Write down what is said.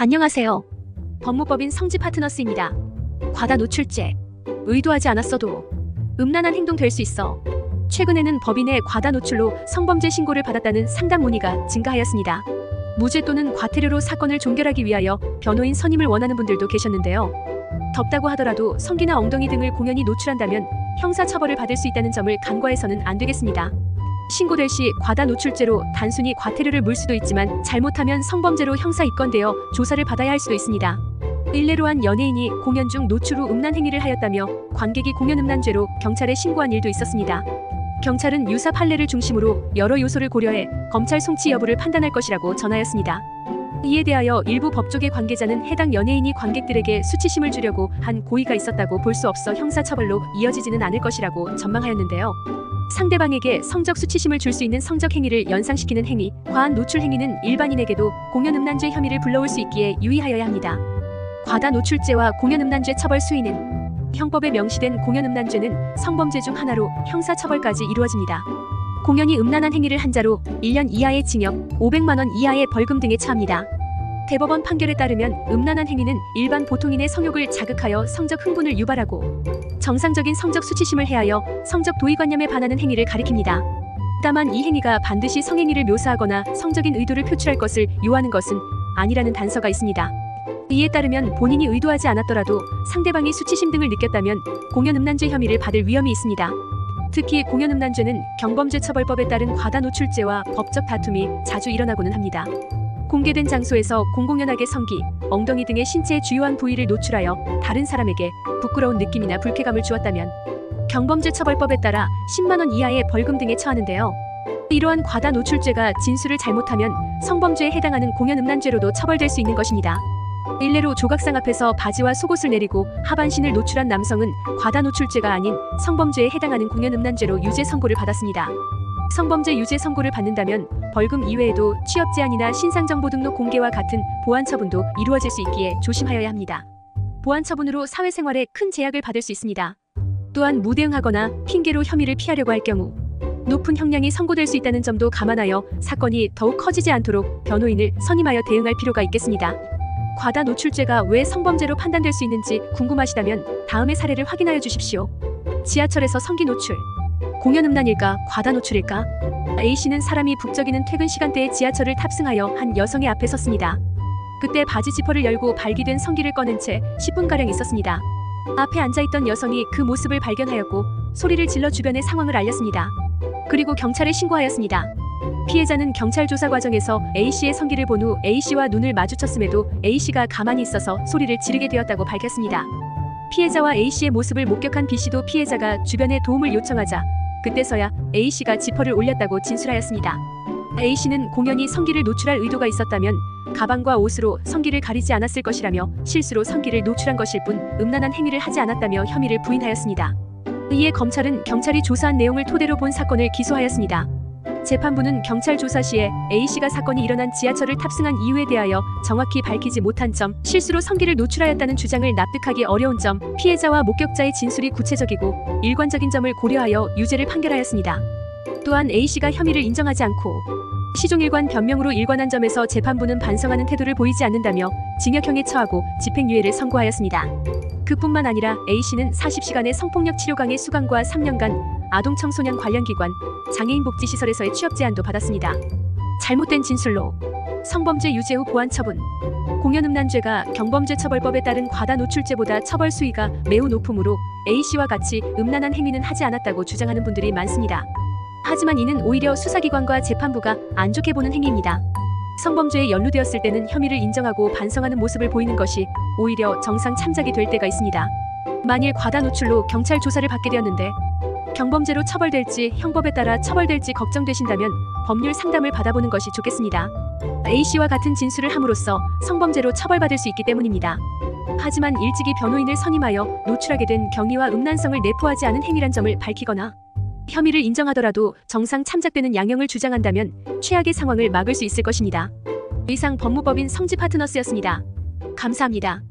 안녕하세요. 법무법인 성지 파트너스입니다. 과다 노출죄. 의도하지 않았어도 음란한 행동 될 수 있어. 최근에는 법인의 과다 노출로 성범죄 신고를 받았다는 상담 문의가 증가하였습니다. 무죄 또는 과태료로 사건을 종결하기 위하여 변호인 선임을 원하는 분들도 계셨는데요. 덥다고 하더라도 성기나 엉덩이 등을 공연히 노출한다면 형사처벌을 받을 수 있다는 점을 간과해서는 안 되겠습니다. 신고될 시 과다 노출죄로 단순히 과태료를 물 수도 있지만 잘못하면 성범죄로 형사 입건되어 조사를 받아야 할 수도 있습니다. 일례로 한 연예인이 공연 중 노출 후 음란 행위를 하였다며 관객이 공연 음란죄로 경찰에 신고한 일도 있었습니다. 경찰은 유사 판례를 중심으로 여러 요소를 고려해 검찰 송치 여부를 판단할 것이라고 전하였습니다. 이에 대하여 일부 법조계 관계자는 해당 연예인이 관객들에게 수치심을 주려고 한 고의가 있었다고 볼 수 없어 형사처벌로 이어지지는 않을 것이라고 전망하였는데요. 상대방에게 성적 수치심을 줄 수 있는 성적 행위를 연상시키는 행위, 과한 노출 행위는 일반인에게도 공연 음란죄 혐의를 불러올 수 있기에 유의하여야 합니다. 과다 노출죄와 공연 음란죄 처벌 수위는 형법에 명시된 공연 음란죄는 성범죄 중 하나로 형사처벌까지 이루어집니다. 공연이 음란한 행위를 한 자로 1년 이하의 징역, 500만 원 이하의 벌금 등에 처합니다. 대법원 판결에 따르면 음란한 행위는 일반 보통인의 성욕을 자극하여 성적 흥분을 유발하고 정상적인 성적 수치심을 해하여 성적 도의관념에 반하는 행위를 가리킵니다. 다만 이 행위가 반드시 성행위를 묘사하거나 성적인 의도를 표출할 것을 요하는 것은 아니라는 단서가 있습니다. 이에 따르면 본인이 의도하지 않았더라도 상대방이 수치심 등을 느꼈다면 공연 음란죄 혐의를 받을 위험이 있습니다. 특히 공연 음란죄는 경범죄처벌법에 따른 과다 노출죄와 법적 다툼이 자주 일어나고는 합니다. 공개된 장소에서 공공연하게 성기, 엉덩이 등의 신체의 주요한 부위를 노출하여 다른 사람에게 부끄러운 느낌이나 불쾌감을 주었다면 경범죄처벌법에 따라 10만 원 이하의 벌금 등에 처하는데요. 이러한 과다 노출죄가 진술을 잘못하면 성범죄에 해당하는 공연 음란죄로도 처벌될 수 있는 것입니다. 일례로 조각상 앞에서 바지와 속옷을 내리고 하반신을 노출한 남성은 과다 노출죄가 아닌 성범죄에 해당하는 공연 음란죄로 유죄 선고를 받았습니다. 성범죄 유죄 선고를 받는다면 벌금 이외에도 취업 제한이나 신상정보 등록 공개와 같은 보안 처분도 이루어질 수 있기에 조심하여야 합니다. 보안 처분으로 사회생활에 큰 제약을 받을 수 있습니다. 또한 무대응하거나 핑계로 혐의를 피하려고 할 경우 높은 형량이 선고될 수 있다는 점도 감안하여 사건이 더욱 커지지 않도록 변호인을 선임하여 대응할 필요가 있겠습니다. 과다 노출죄가 왜 성범죄로 판단될 수 있는지 궁금하시다면 다음의 사례를 확인하여 주십시오. 지하철에서 성기 노출. 공연 음란일까? 과다 노출일까? A씨는 사람이 북적이는 퇴근 시간대에 지하철을 탑승하여 한 여성의 앞에 섰습니다. 그때 바지 지퍼를 열고 발기된 성기를 꺼낸 채 10분가량 있었습니다. 앞에 앉아있던 여성이 그 모습을 발견하였고 소리를 질러 주변의 상황을 알렸습니다. 그리고 경찰에 신고하였습니다. 피해자는 경찰 조사 과정에서 A씨의 성기를 본 후 A씨와 눈을 마주쳤음에도 A씨가 가만히 있어서 소리를 지르게 되었다고 밝혔습니다. 피해자와 A씨의 모습을 목격한 B씨도 피해자가 주변에 도움을 요청하자 그때서야 A씨가 지퍼를 올렸다고 진술하였습니다. A씨는 공연히 성기를 노출할 의도가 있었다면 가방과 옷으로 성기를 가리지 않았을 것이라며 실수로 성기를 노출한 것일 뿐 음란한 행위를 하지 않았다며 혐의를 부인하였습니다. 이에 검찰은 경찰이 조사한 내용을 토대로 본 사건을 기소하였습니다. 재판부는 경찰 조사 시에 A씨가 사건이 일어난 지하철을 탑승한 이유에 대하여 정확히 밝히지 못한 점, 실수로 성기를 노출하였다는 주장을 납득하기 어려운 점, 피해자와 목격자의 진술이 구체적이고 일관적인 점을 고려하여 유죄를 판결하였습니다. 또한 A씨가 혐의를 인정하지 않고 시종일관 변명으로 일관한 점에서 재판부는 반성하는 태도를 보이지 않는다며 징역형에 처하고 집행유예를 선고하였습니다. 그뿐만 아니라 A씨는 40시간의 성폭력 치료 강의 수강과 3년간 아동청소년 관련 기관, 장애인복지시설에서의 취업 제한도 받았습니다. 잘못된 진술로 성범죄 유죄 후 보안 처분. 공연 음란죄가 경범죄처벌법에 따른 과다 노출죄보다 처벌 수위가 매우 높으므로 A씨와 같이 음란한 행위는 하지 않았다고 주장하는 분들이 많습니다. 하지만 이는 오히려 수사기관과 재판부가 안 좋게 보는 행위입니다. 성범죄에 연루되었을 때는 혐의를 인정하고 반성하는 모습을 보이는 것이 오히려 정상 참작이 될 때가 있습니다. 만일 과다 노출로 경찰 조사를 받게 되었는데 경범죄로 처벌될지 형법에 따라 처벌될지 걱정되신다면 법률 상담을 받아보는 것이 좋겠습니다. A씨와 같은 진술을 함으로써 성범죄로 처벌받을 수 있기 때문입니다. 하지만 일찍이 변호인을 선임하여 노출하게 된 경위와 음란성을 내포하지 않은 행위란 점을 밝히거나 혐의를 인정하더라도 정상 참작되는 양형을 주장한다면 최악의 상황을 막을 수 있을 것입니다. 이상 법무법인 성지 파트너스였습니다. 감사합니다.